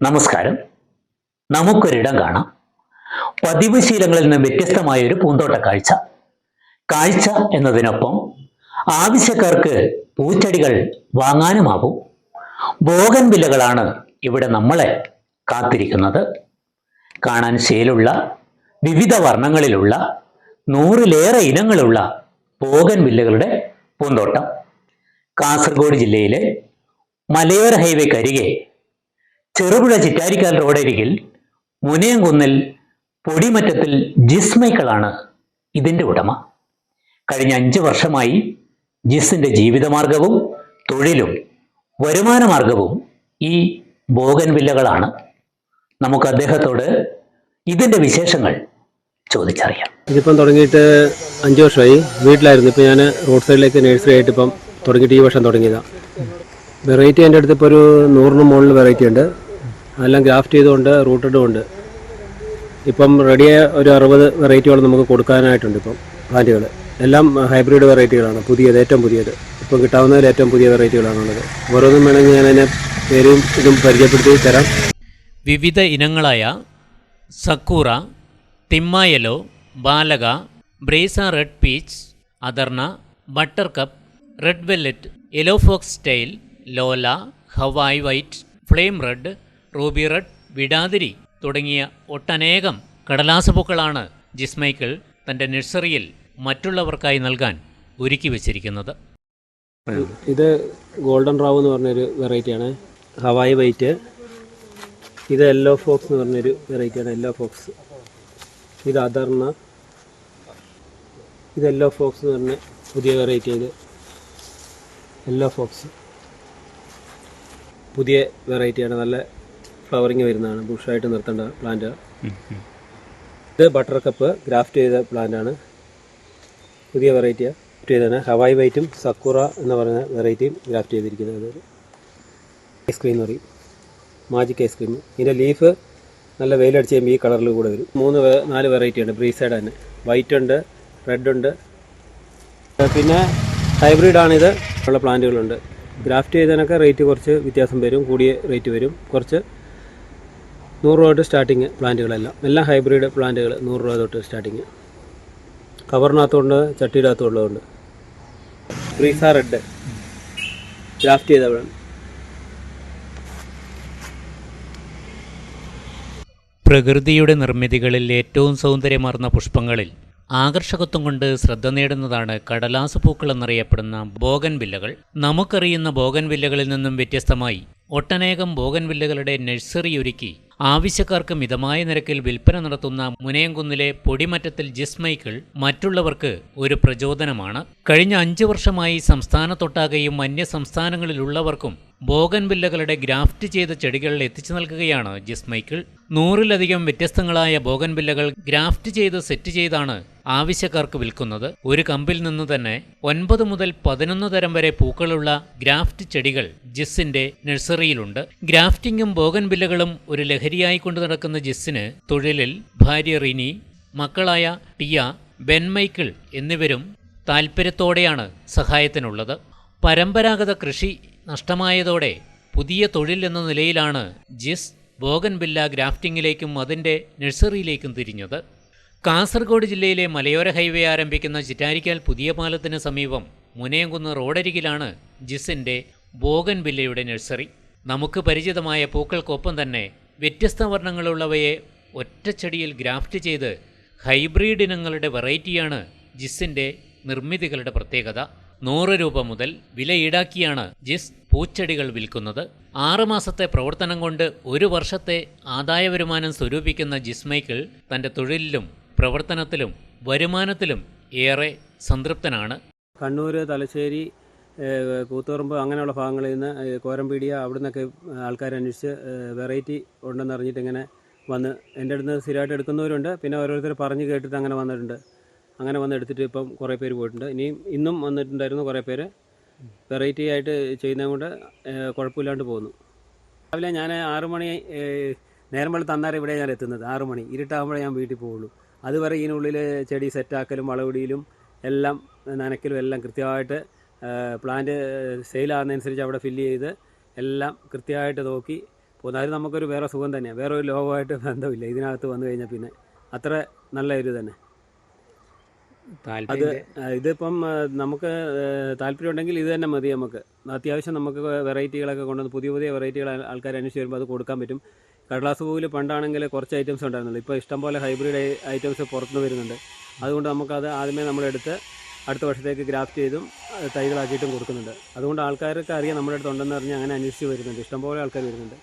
നമസ്കാരം. നമുക്കൊരിടം കാണാം. പതിവ് ശീലങ്ങളിൽ നിന്ന് വ്യത്യസ്തമായ ഒരു പൂന്തോട്ട കാഴ്ച. കാഴ്ച എന്നതിനൊപ്പം ആവശ്യക്കാർക്ക് പൂച്ചെടികൾ വാങ്ങാനുമാവും. ബോഗൻവില്ലകളാണ് ഇവിടെ നമ്മളെ കാത്തിരിക്കുന്നത്. കാണാൻ ശേലുള്ള, വിവിധ വർണ്ണങ്ങളിലുള്ള, 100-ലേറെ ഇനങ്ങളുള്ള ബോഗൻവില്ലകളുടെ പൂന്തോട്ടം. കാസർഗോഡ് ജില്ലയിലെ മലയോര ഹൈവേക്കരികെ ചെറുപുഴ ചിറ്റാരിക്കാൽ റോഡരികിൽ മുനയംകുന്നിൽ പൊടിമറ്റത്തിൽ ജിസ്മൈക്കിളാണ് ഇതിൻ്റെ ഉടമ. കഴിഞ്ഞ 5 വർഷമായി ജിസിന്റെ ജീവിതമാർഗവും തൊഴിലും വരുമാന മാർഗവും ഈ ബോഗൻവില്ലകളാണ്. നമുക്ക് അദ്ദേഹത്തോട് ഇതിൻ്റെ വിശേഷങ്ങൾ ചോദിച്ചറിയാം. ഇതിപ്പം തുടങ്ങിയിട്ട് 5 വർഷമായി. വീട്ടിലായിരുന്നു. ഇപ്പോൾ ഞാൻ റോഡ് സൈഡിലേക്ക് നഴ്സറി ആയിട്ട് ഇപ്പം തുടങ്ങിയിട്ട് ഈ വർഷം തുടങ്ങിയതാണ്. വെറൈറ്റി എൻ്റെ അടുത്ത് ഇപ്പോൾ ഒരു 100-ന് മുകളിൽ വെറൈറ്റി ഉണ്ട്. അതെല്ലാം ഗ്രാഫ്റ്റ് ചെയ്തുകൊണ്ട് റൂട്ടഡും ഉണ്ട്. ഇപ്പം റെഡിയായ ഒരു 60 വെറൈറ്റികൾ നമുക്ക് കൊടുക്കാനായിട്ടുണ്ട്. ഇപ്പം പ്ലാന്റുകൾ എല്ലാം ഹൈബ്രിഡ് വെറൈറ്റികളാണ്. ഏറ്റവും പുതിയത് ഇപ്പം കിട്ടാവുന്നതിൽ ഏറ്റവും പുതിയ വെറൈറ്റികളാണുള്ളത്. ഓരോന്നും വേണമെങ്കിൽ ഞാൻ അതിനെ പേരും ഇതും പരിചയപ്പെടുത്തി തരാം. വിവിധ ഇനങ്ങളായ സക്കൂറ, തിമ്മായലോ, ബാലക, ബ്രേസ റെഡ് പീച്ച്, അദർണ, buttercup, red velvet, yellow fox style, ലോല, Hawaii white, flame red, ruby red, വിടാതിരി തുടങ്ങിയ ഒട്ടനേകം കടലാസപ്പൂക്കളാണ് ജിസ്മൈക്കിൾ തൻ്റെ നഴ്സറിയിൽ മറ്റുള്ളവർക്കായി നൽകാൻ ഒരുക്കി വച്ചിരിക്കുന്നത്. ഇത് ഗോൾഡൻ റാവ് എന്ന് പറഞ്ഞൊരു വെറൈറ്റിയാണ്. Hawaii white. ഇത് യെല്ലോ ഫോക്സ് എന്ന് പറഞ്ഞൊരു വെറൈറ്റിയാണ്. Yellow fox. ഇത് അദർണ. ഇത് യെല്ലോ ഫോക്സ് എന്ന് പറഞ്ഞ പുതിയ വെറൈറ്റി. ഇത് യെല്ലോ ഫോക്സ് പുതിയ വെറൈറ്റിയാണ്. നല്ല ഫ്ലവറിങ് വരുന്നതാണ്. ബുഷായിട്ട് നിർത്തേണ്ട പ്ലാന്റ്. ഇത് ബട്ടർ കപ്പ് ഗ്രാഫ്റ്റ് ചെയ്ത പ്ലാന്റാണ്. പുതിയ വെറൈറ്റിയാണ്. ചെയ്തതാണ്. ഹവായ് വൈറ്റും സക്കുറ എന്ന് പറയുന്ന വെറൈറ്റിയും ഗ്രാഫ്റ്റ് ചെയ്തിരിക്കുന്നത്. ഐസ്ക്രീം എന്ന് പറയും. Magic ice cream. ഇതിൻ്റെ ലീഫ് നല്ല വെയിലടിച്ച് കഴിയുമ്പോൾ ഈ കളറിൽ കൂടെ വരും. 3-4 വെറൈറ്റി ഉണ്ട്. ബ്രീസൈഡ് തന്നെ. വൈറ്റ് ഉണ്ട്, റെഡ് ഉണ്ട്. പിന്നെ ഹൈബ്രിഡാണിത്. ഉള്ള പ്ലാന്റുകളുണ്ട്. ഗ്രാഫ്റ്റ് ചെയ്തതിനൊക്കെ റേറ്റ് കുറച്ച് വ്യത്യാസം വരും. കൂടിയ റേറ്റ് വരും. കുറച്ച് 100 രൂപ തൊട്ട് സ്റ്റാർട്ടിങ് എല്ലാം ഹൈബ്രിഡ് പ്ലാന്റുകൾ 100 രൂപ തൊട്ട് സ്റ്റാർട്ടിങ്. കവറിനകത്തുണ്ട്, ചട്ടിയുടെ അകത്തുള്ളതുണ്ട്. ബ്രീസ റെഡ് ഗ്രാഫ്റ്റ് ചെയ്ത പ്ലാന്റ്. പ്രകൃതിയുടെ നിർമ്മിതികളിൽ ഏറ്റവും സൗന്ദര്യമാർന്ന പുഷ്പങ്ങളിൽ ആകർഷകത്വം കൊണ്ട് ശ്രദ്ധ നേടുന്നതാണ് കടലാസ് പൂക്കൾ എന്നറിയപ്പെടുന്ന ബോഗൻവില്ലകൾ. നമുക്കറിയുന്ന ബോഗൻവില്ലകളിൽ നിന്നും വ്യത്യസ്തമായി ഒട്ടനേകം ബോഗൻവില്ലകളുടെ നഴ്സറി ഒരുക്കി ആവശ്യക്കാർക്ക് മിതമായ നിരക്കിൽ വിൽപ്പന നടത്തുന്ന മുനയംകുന്നിലെ പൊടിമറ്റത്തിൽ ജിസ്മൈക്കിൾ മറ്റുള്ളവർക്ക് ഒരു പ്രചോദനമാണ്. കഴിഞ്ഞ 5 വർഷമായി സംസ്ഥാനത്തൊട്ടാകെയും അന്യ സംസ്ഥാനങ്ങളിലുള്ളവർക്കും ബോഗൻവില്ലകളുടെ ഗ്രാഫ്റ്റ് ചെയ്ത ചെടികൾ എത്തിച്ചു നൽകുകയാണ് ജിസ്മൈക്കിൾ. 100-ലധികം വ്യത്യസ്തങ്ങളായ ബോഗൻവില്ലകൾ ഗ്രാഫ്റ്റ് ചെയ്ത് സെറ്റ് ചെയ്താണ് ആവശ്യക്കാർക്ക് വിൽക്കുന്നത്. ഒരു കമ്പിൽ നിന്ന് തന്നെ 9 മുതൽ 11 തരം വരെ പൂക്കളുള്ള ഗ്രാഫ്റ്റ് ചെടികൾ ജിസിന്റെ നഴ്സറിയിലുണ്ട്. ഗ്രാഫ്റ്റിംഗും ബോഗൻവില്ലകളും ഒരു ലഹരിയായി കൊണ്ടു നടക്കുന്ന ജിസിന് തൊഴിലിൽ ഭാര്യ റിനി, മക്കളായ ടിയ, ബെൻ മൈക്കിൾ എന്നിവരും താൽപ്പര്യത്തോടെയാണ് സഹായത്തിനുള്ളത്. പരമ്പരാഗത കൃഷി നഷ്ടമായതോടെ പുതിയ തൊഴിൽ എന്ന നിലയിലാണ് ജിസ് ബോഗൻവില്ല ഗ്രാഫ്റ്റിംഗിലേക്കും അതിൻ്റെ നഴ്സറിയിലേക്കും തിരിഞ്ഞത്. കാസർഗോഡ് ജില്ലയിലെ മലയോര ഹൈവേ ആരംഭിക്കുന്ന ചിറ്റാരിക്കാൽ പുതിയ പാലത്തിന് സമീപം മുനയംകുന്ന് റോഡരികിലാണ് ജിസിൻ്റെ ബോഗൻവില്ലയുടെ നഴ്സറി. നമുക്ക് പരിചിതമായ പൂക്കൾക്കൊപ്പം തന്നെ വ്യത്യസ്ത വർണ്ണങ്ങളുള്ളവയെ ഒറ്റച്ചെടിയിൽ ഗ്രാഫ്റ്റ് ചെയ്ത് ഹൈബ്രിഡ് ഇനങ്ങളുടെ വെറൈറ്റിയാണ് ജിസിൻ്റെ നിർമ്മിതികളുടെ പ്രത്യേകത. 100 രൂപ മുതൽ വില ഈടാക്കിയാണ് ജിസ് പൂച്ചെടികൾ വിൽക്കുന്നത്. 6 മാസത്തെ പ്രവർത്തനം കൊണ്ട് 1 വർഷത്തെ ആദായ വരുമാനം സ്വരൂപിക്കുന്ന ജിസ്മൈക്കിൾ തൻ്റെ തൊഴിലിലും പ്രവർത്തനത്തിലും വരുമാനത്തിലും ഏറെ സംതൃപ്തനാണ്. കണ്ണൂർ, തലശ്ശേരി, കൂത്തുപറമ്പ് അങ്ങനെയുള്ള ഭാഗങ്ങളിൽ നിന്ന്, കോരമ്പീടിയ, അവിടെ നിന്നൊക്കെ ആൾക്കാർ അന്വേഷിച്ച് വെറൈറ്റി ഉണ്ടെന്ന് അറിഞ്ഞിട്ട് ഇങ്ങനെ വന്ന് എൻ്റെ അടുത്ത് നിന്ന് സ്ഥിരമായിട്ട് എടുക്കുന്നവരുണ്ട്. പിന്നെ ഓരോരുത്തർ പറഞ്ഞ് കേട്ടിട്ട് അങ്ങനെ വന്നിട്ടുണ്ട്. അങ്ങനെ വന്ന് എടുത്തിട്ട് ഇപ്പം കുറേ പേര് പോയിട്ടുണ്ട്. ഇന്നും വന്നിട്ടുണ്ടായിരുന്നു കുറേ പേര്. വെറൈറ്റി ആയിട്ട് ചെയ്യുന്നത് കൊണ്ട് കുഴപ്പമില്ലാണ്ട് പോകുന്നു. രാവിലെ ഞാൻ 6 മണി നേരം വെളുത്ത് തന്നാരം ഇവിടെ ഞാൻ എത്തുന്നത്. 6 മണി ഇരുട്ടാകുമ്പോഴേ ഞാൻ വീട്ടിൽ പോവുള്ളൂ. അതുവരെ ഇതിനുള്ളിൽ ചെടി സെറ്റാക്കലും വളവിടിയിലും എല്ലാം നനയ്ക്കലും എല്ലാം കൃത്യമായിട്ട് പ്ലാന്റ് സെയിലാകുന്നതനുസരിച്ച് അവിടെ ഫില്ല് ചെയ്ത് എല്ലാം കൃത്യമായിട്ട് നോക്കി പൂന്നാർ നമുക്കൊരു വേറെ സുഖം തന്നെയാണ്, വേറെ ഒരു ലോകമായിട്ട് ബന്ധമില്ല ഇതിനകത്ത് വന്നു കഴിഞ്ഞാൽ. പിന്നെ അത്ര നല്ല ഒരു തന്നെ അത്. ഇതിപ്പം നമുക്ക് താല്പര്യം ഉണ്ടെങ്കിൽ ഇത് തന്നെ മതി. നമുക്ക് അത്യാവശ്യം നമുക്ക് വെറൈറ്റികളൊക്കെ കൊണ്ടുവന്ന് പുതിയ പുതിയ വെറൈറ്റികൾ ആൾക്കാർ അന്വേഷിച്ച് വരുമ്പോൾ അത് കൊടുക്കാൻ പറ്റും. കടലാസ് പൂവിൽ പണ്ടാണെങ്കിൽ കുറച്ച് ഐറ്റംസ് ഉണ്ടായിരുന്നുള്ളൂ. ഇപ്പോൾ ഇഷ്ടംപോലെ ഹൈബ്രിഡ് ഐറ്റംസ് പുറത്തുനിന്ന് വരുന്നുണ്ട്. അതുകൊണ്ട് നമുക്കത് ആദ്യമേ നമ്മളെടുത്ത് അടുത്ത വർഷത്തേക്ക് ഗ്രാഫ്റ്റ് ചെയ്തും തൈകളാക്കിയിട്ടും കൊടുക്കുന്നുണ്ട്. അതുകൊണ്ട് ആൾക്കാർക്ക് അറിയാം നമ്മുടെ അടുത്ത് ഉണ്ടെന്ന് അറിഞ്ഞ് അങ്ങനെ അന്വേഷിച്ച് വരുന്നുണ്ട്. ഇഷ്ടംപോലെ ആൾക്കാർ വരുന്നുണ്ട്.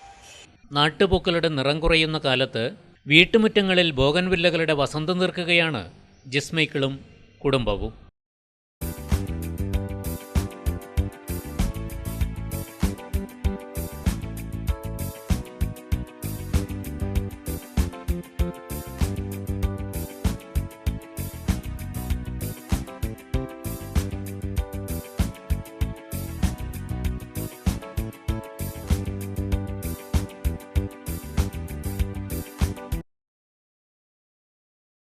നാട്ടുപൂക്കളുടെ നിറം കുറയുന്ന കാലത്ത് വീട്ടുമുറ്റങ്ങളിൽ ബോഗൻവില്ലകളുടെ വസന്തം തീർക്കുകയാണ് ജിസ്മൈക്കിളും കുടുംബവും.